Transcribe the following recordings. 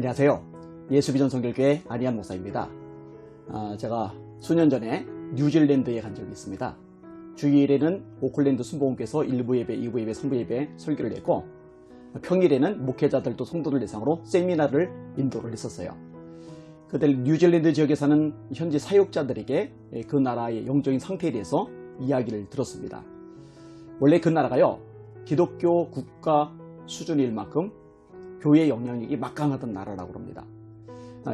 안녕하세요. 예수비전 선교교회 안희한 목사입니다. 제가 수년 전에 뉴질랜드에 간 적이 있습니다. 주일에는 오클랜드 순복음교회에서 1부 예배, 2부 예배, 3부 예배 설교를 했고, 평일에는 목회자들도 성도들 대상으로 세미나를 인도를 했었어요. 그때 뉴질랜드 지역에 사는 현지 사역자들에게 그 나라의 영적인 상태에 대해서 이야기를 들었습니다. 원래 그 나라가요, 기독교 국가 수준일 만큼 교회 영향력이 막강하던 나라라고 합니다.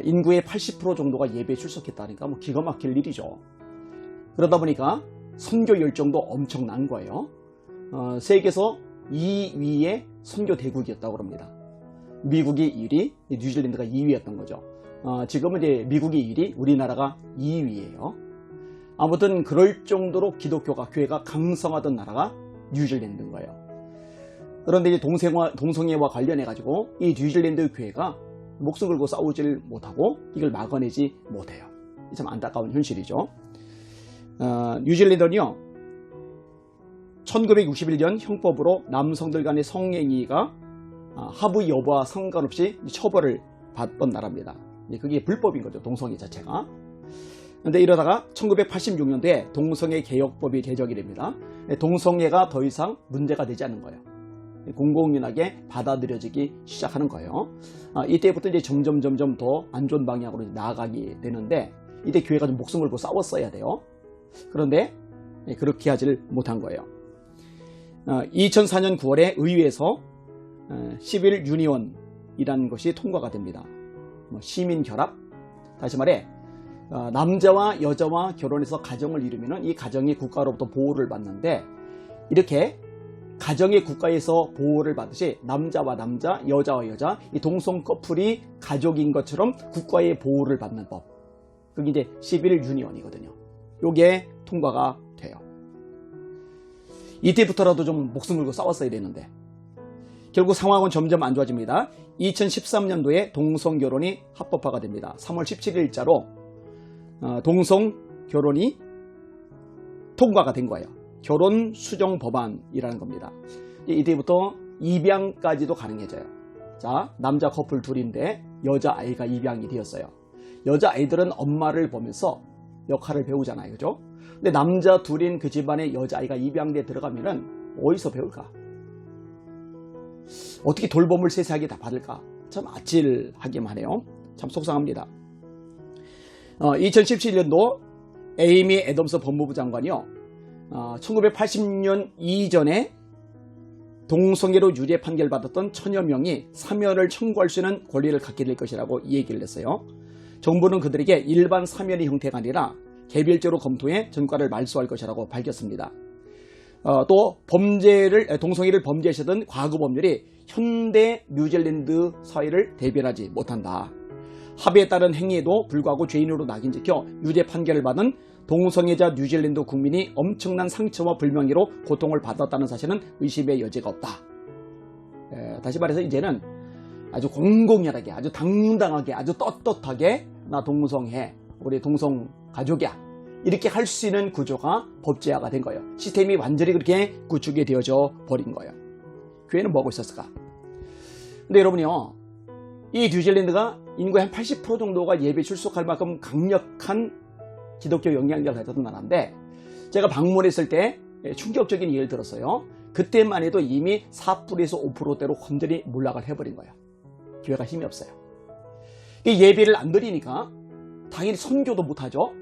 인구의 80% 정도가 예배에 출석했다니까 기가 막힐 일이죠. 그러다 보니까 선교 열정도 엄청난 거예요. 세계에서 2위의 선교 대국이었다고 합니다. 미국이 1위, 뉴질랜드가 2위였던 거죠. 지금은 이제 미국이 1위, 우리나라가 2위예요. 아무튼 그럴 정도로 기독교가, 교회가 강성하던 나라가 뉴질랜드인 거예요. 그런데 이제 동성애와 관련해가지고 이 뉴질랜드 교회가 목숨 걸고 싸우질 못하고 이걸 막아내지 못해요. 참 안타까운 현실이죠. 뉴질랜드는요, 1961년 형법으로 남성들 간의 성행위가 하부 여부와 상관없이 처벌을 받던 나라입니다. 그게 불법인 거죠, 동성애 자체가. 그런데 이러다가 1986년도에 동성애 개혁법이 개정이 됩니다. 동성애가 더 이상 문제가 되지 않는 거예요. 공공연하게 받아들여지기 시작하는 거예요. 이때부터 이제 점점 더 안 좋은 방향으로 나아가게 되는데, 이때 교회가 좀 목숨 걸고 싸웠어야 돼요. 그런데 그렇게 하지를 못한 거예요. 2004년 9월에 의회에서 시빌 유니온이라는 것이 통과가 됩니다. 시민 결합, 다시 말해 남자와 여자와 결혼해서 가정을 이루면 이 가정이 국가로부터 보호를 받는데, 이렇게 가정의 국가에서 보호를 받듯이 남자와 남자, 여자와 여자, 이 동성 커플이 가족인 것처럼 국가의 보호를 받는 법, 그게 이제 시빌 유니온이거든요. 요게 통과가 돼요. 이때부터라도 좀 목숨 걸고 싸웠어야 되는데, 결국 상황은 점점 안 좋아집니다. 2013년도에 동성 결혼이 합법화가 됩니다. 3월 17일자로 동성 결혼이 통과가 된 거예요. 결혼 수정 법안이라는 겁니다. 이때부터 입양까지도 가능해져요. 자, 남자 커플 둘인데 여자 아이가 입양이 되었어요. 여자 아이들은 엄마를 보면서 역할을 배우잖아요, 그죠? 근데 남자 둘인 그 집안에 여자 아이가 입양돼 들어가면은 어디서 배울까? 어떻게 돌봄을 세세하게 다 받을까? 참 아찔하기만 하네요. 참 속상합니다. 2017년도 에이미 애덤스 법무부 장관이요, 1980년 이전에 동성애로 유죄 판결받았던 천여 명이 사면을 청구할 수 있는 권리를 갖게 될 것이라고 이 얘기를 했어요. 정부는 그들에게 일반 사면의 형태가 아니라 개별적으로 검토해 전과를 말소할 것이라고 밝혔습니다. 또 동성애를 범죄하시던 과거 법률이 현대 뉴질랜드 사회를 대변하지 못한다. 합의에 따른 행위에도 불구하고 죄인으로 낙인찍혀 유죄 판결을 받은 동성애자 뉴질랜드 국민이 엄청난 상처와 불명예로 고통을 받았다는 사실은 의심의 여지가 없다. 다시 말해서 이제는 아주 공공연하게, 아주 당당하게, 아주 떳떳하게 나 동성애, 우리 동성 가족이야, 이렇게 할 수 있는 구조가 법제화가 된 거예요. 시스템이 완전히 그렇게 구축이 되어져 버린 거예요. 교회는 뭐하고 있었을까? 근데 여러분요, 이 뉴질랜드가 인구의 한 80% 정도가 예배 출석할 만큼 강력한 기독교 영향력을 가졌던 나라인데, 제가 방문했을 때 충격적인 예를 들었어요. 그때만 해도 이미 4%에서 5%대로 완전히 몰락을 해버린 거예요. 교회가 힘이 없어요. 예배를 안 드리니까 당연히 선교도 못하죠.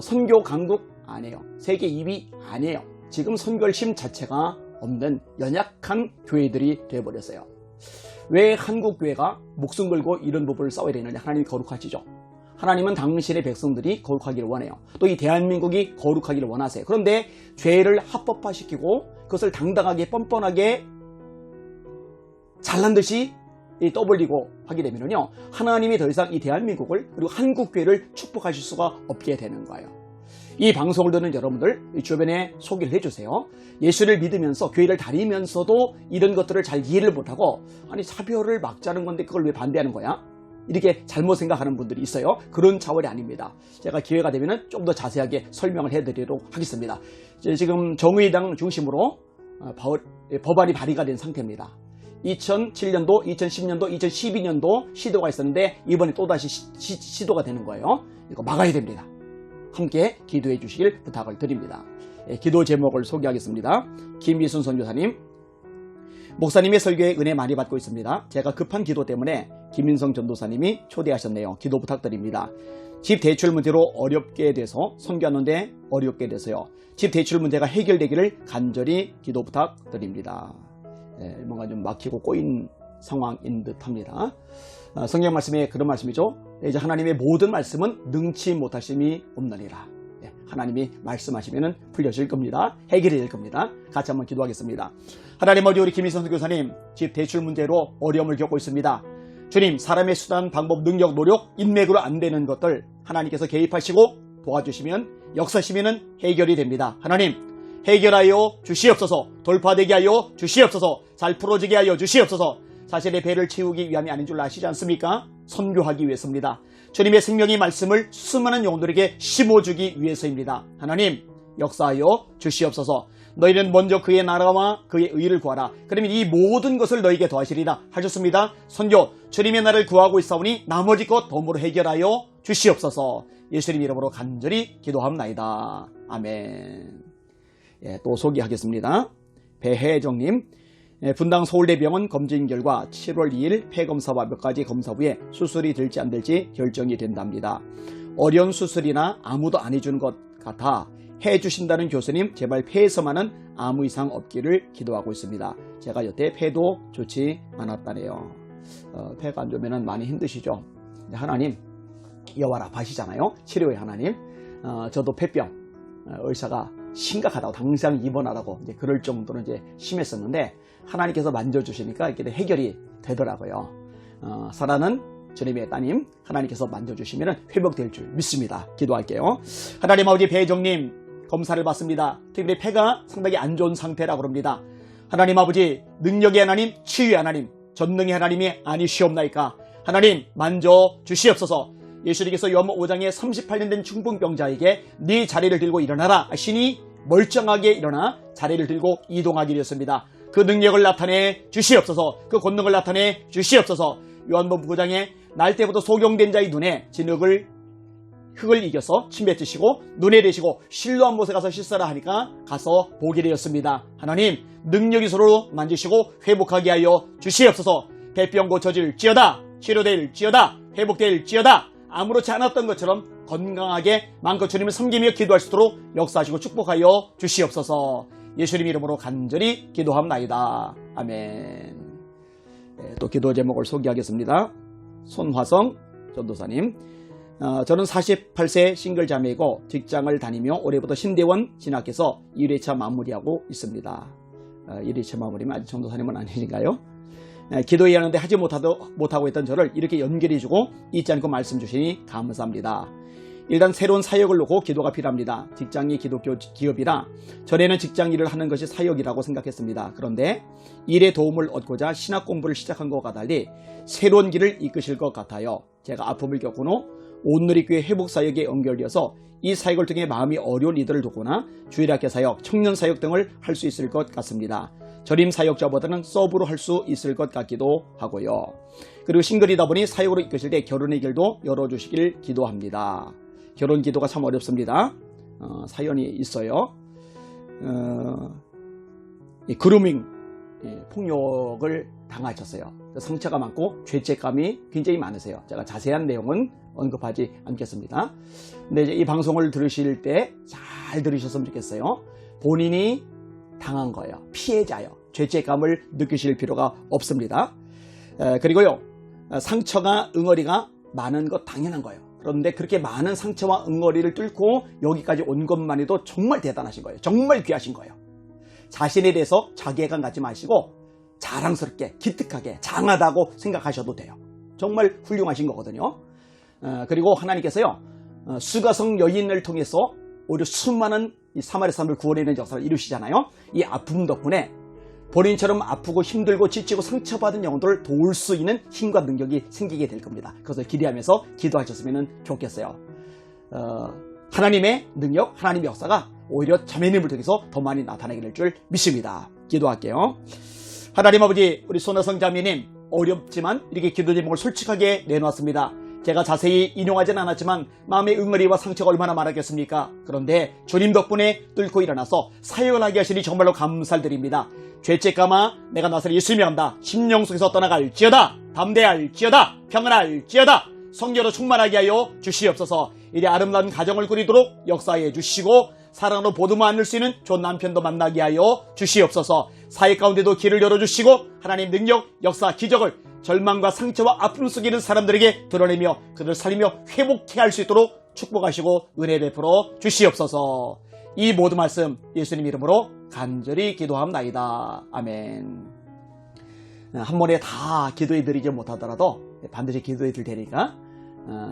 선교 강국 아니에요. 세계 2위 아니에요. 지금 선교심 자체가 없는 연약한 교회들이 되어버렸어요. 왜 한국 교회가 목숨 걸고 이런 법을 싸워야 되느냐? 하나님이 거룩하시죠. 하나님은 당신의 백성들이 거룩하기를 원해요. 또 이 대한민국이 거룩하기를 원하세요. 그런데 죄를 합법화시키고 그것을 당당하게 뻔뻔하게 잘난 듯이 떠벌리고 하게 되면요, 하나님이 더 이상 이 대한민국을, 그리고 한국교회를 축복하실 수가 없게 되는 거예요. 이 방송을 듣는 여러분들 주변에 소개를 해주세요. 예수를 믿으면서 교회를 다니면서도 이런 것들을 잘 이해를 못하고, 아니 차별을 막자는 건데 그걸 왜 반대하는 거야? 이렇게 잘못 생각하는 분들이 있어요. 그런 차원이 아닙니다. 제가 기회가 되면 좀 더 자세하게 설명을 해드리도록 하겠습니다. 지금 정의당 중심으로 법안이 발의가 된 상태입니다. 2007년도, 2010년도, 2012년도 시도가 있었는데 이번에 또다시 시도가 되는 거예요. 이거 막아야 됩니다. 함께 기도해 주시길 부탁을 드립니다. 기도 제목을 소개하겠습니다. 김미순 선교사님, 목사님의 설교에 은혜 많이 받고 있습니다. 제가 급한 기도 때문에 김민성 전도사님이 초대하셨네요. 기도 부탁드립니다. 집 대출 문제로 어렵게 돼서 선교하는데 어렵게 돼서요. 집 대출 문제가 해결되기를 간절히 기도 부탁드립니다. 뭔가 좀 막히고 꼬인 상황인 듯합니다. 성경 말씀에 그런 말씀이죠. 이제 하나님의 모든 말씀은 능치 못하심이 없느니라. 하나님이 말씀하시면 풀려질 겁니다. 해결이 될 겁니다. 같이 한번 기도하겠습니다. 하나님 아버지, 우리 김희선 교사님 집 대출 문제로 어려움을 겪고 있습니다. 주님, 사람의 수단, 방법, 능력, 노력, 인맥으로 안 되는 것들 하나님께서 개입하시고 도와주시면, 역사시면 해결이 됩니다. 하나님, 해결하여 주시옵소서. 돌파되게 하여 주시옵소서. 잘 풀어지게 하여 주시옵소서. 자신의 배를 채우기 위함이 아닌 줄 아시지 않습니까? 선교하기 위해서입니다. 주님의 생명의 말씀을 수많은 영혼들에게 심어주기 위해서입니다. 하나님, 역사하여 주시옵소서. 너희는 먼저 그의 나라와 그의 의를 구하라. 그러면 이 모든 것을 너희에게 더하시리라 하셨습니다. 선교, 주님의 나라를 구하고 있사오니 나머지 것 덤으로 해결하여 주시옵소서. 예수님 이름으로 간절히 기도합나이다. 아멘. 또 소개하겠습니다. 배혜정님, 분당 서울대병원 검진 결과 7월 2일 폐검사와 몇 가지 검사 후에 수술이 될지 안 될지 결정이 된답니다. 어려운 수술이나 아무도 안 해주는 것 같아 해주신다는 교수님, 제발 폐에서만은 아무 이상 없기를 기도하고 있습니다. 제가 여태 폐도 좋지 않았다네요. 폐가 안 좋으면 많이 힘드시죠. 하나님, 여호와 라파시잖아요. 치료의 하나님. 저도 폐병, 의사가 심각하다고, 당장 입원하라고 이제 그럴 정도로 이제 심했었는데 하나님께서 만져주시니까 이렇게 해결이 되더라고요. 사랑하는 주님의 따님, 하나님께서 만져주시면 회복될 줄 믿습니다. 기도할게요. 하나님 아버지, 배정님 검사를 받습니다. 특별히 폐가 상당히 안 좋은 상태라고 합니다. 하나님 아버지, 능력의 하나님, 치유의 하나님, 전능의 하나님이 아니시옵나이까. 하나님, 만져주시옵소서. 예수님께서 요한복음 5장에 38년 된 중풍병자에게 네 자리를 들고 일어나라 하시니 멀쩡하게 일어나 자리를 들고 이동하게 되었습니다. 그 능력을 나타내 주시옵소서. 그 권능을 나타내 주시옵소서. 요한복음 9장에 날 때부터 소경된 자의 눈에 흙을 이겨서 침 뱉으시고 눈에 대시고 실로암 못에 가서 씻어라 하니까 가서 보게 되었습니다. 하나님, 능력이 서로 만지시고 회복하게 하여 주시옵소서. 배병 고쳐질지어다. 치료될지어다. 회복될지어다. 아무렇지 않았던 것처럼 건강하게 마음껏 주님을 섬기며 기도할 수 있도록 역사하시고 축복하여 주시옵소서. 예수님 이름으로 간절히 기도합나이다. 아멘. 또 기도 제목을 소개하겠습니다. 손화성 전도사님, 저는 48세 싱글 자매이고 직장을 다니며 올해부터 신대원 진학해서 1회차 마무리하고 있습니다. 1회차 마무리면 아직 전도사님은 아니신가요? 기도해야 하는데 하지 못하고 있던 저를 이렇게 연결해주고 잊지 않고 말씀 주시니 감사합니다. 일단 새로운 사역을 놓고 기도가 필요합니다. 직장이 기독교 기업이라 전에는 직장 일을 하는 것이 사역이라고 생각했습니다. 그런데 일에 도움을 얻고자 신학 공부를 시작한 것과 달리 새로운 길을 이끄실 것 같아요. 제가 아픔을 겪은 후 온누리교회 회복사역에 연결되어서 이 사역을 통해 마음이 어려운 이들을 돕거나 주일학교 사역, 청년 사역 등을 할 수 있을 것 같습니다. 전임 사역자보다는 서브로 할 수 있을 것 같기도 하고요. 그리고 싱글이다 보니 사역으로 이끄실 때 결혼의 길도 열어주시길 기도합니다. 결혼 기도가 참 어렵습니다. 사연이 있어요. 그루밍, 폭력을 당하셨어요. 상처가 많고 죄책감이 굉장히 많으세요. 제가 자세한 내용은 언급하지 않겠습니다. 근데 이제 이 방송을 들으실 때 잘 들으셨으면 좋겠어요. 본인이 당한 거예요. 피해자요. 죄책감을 느끼실 필요가 없습니다. 그리고요, 상처가, 응어리가 많은 것 당연한 거예요. 그런데 그렇게 많은 상처와 응어리를 뚫고 여기까지 온 것만 해도 정말 대단하신 거예요. 정말 귀하신 거예요. 자신에 대해서 자괴감 갖지 마시고 자랑스럽게, 기특하게, 장하다고 생각하셔도 돼요. 정말 훌륭하신 거거든요. 그리고 하나님께서요, 수가성 여인을 통해서 오히려 수많은 이 사마리아 사람을 구원해내는 역사를 이루시잖아요. 이 아픔 덕분에 본인처럼 아프고 힘들고 지치고 상처받은 영혼들을 도울 수 있는 힘과 능력이 생기게 될 겁니다. 그것을 기대하면서 기도하셨으면 좋겠어요. 하나님의 능력, 하나님의 역사가 오히려 자매님을 통해서 더 많이 나타나게 될 줄 믿습니다. 기도할게요. 하나님 아버지, 우리 손아성 자매님 어렵지만 이렇게 기도 제목을 솔직하게 내놓았습니다. 제가 자세히 인용하진 않았지만 마음의 응어리와 상처가 얼마나 많았겠습니까? 그런데 주님 덕분에 뚫고 일어나서 사역을 하게 하시니 정말로 감사드립니다. 죄책 감아 내가 나서를 예수님이 한다. 심령 속에서 떠나갈지어다. 담대할지어다. 평안할지어다. 성령으로 충만하게 하여 주시옵소서. 이리 아름다운 가정을 꾸리도록 역사해 주시고 사랑으로 보듬어 안을 수 있는 좋은 남편도 만나게 하여 주시옵소서. 사회 가운데도 길을 열어주시고 하나님 능력, 역사, 기적을 절망과 상처와 아픔 속에 있는 사람들에게 드러내며 그들을 살리며 회복케 할 수 있도록 축복하시고 은혜 베풀어 주시옵소서. 이 모든 말씀 예수님 이름으로 간절히 기도합나이다. 아멘. 한 번에 다 기도해 드리지 못하더라도 반드시 기도해 드릴 테니까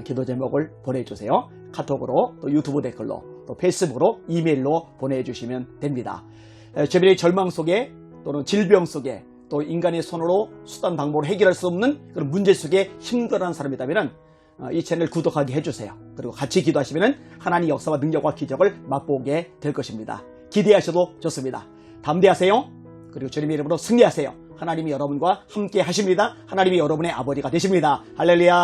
기도 제목을 보내주세요. 카톡으로 또 유튜브 댓글로 또 페이스북으로 이메일로 보내주시면 됩니다. 주변의 절망 속에 또는 질병 속에 또 인간의 손으로 수단 방법으로 해결할 수 없는 그런 문제 속에 힘들어하는 사람이라면 이 채널 구독하게 해주세요. 그리고 같이 기도하시면 하나님의 역사와 능력과 기적을 맛보게 될 것입니다. 기대하셔도 좋습니다. 담대하세요. 그리고 주님의 이름으로 승리하세요. 하나님이 여러분과 함께 하십니다. 하나님이 여러분의 아버지가 되십니다. 할렐루야.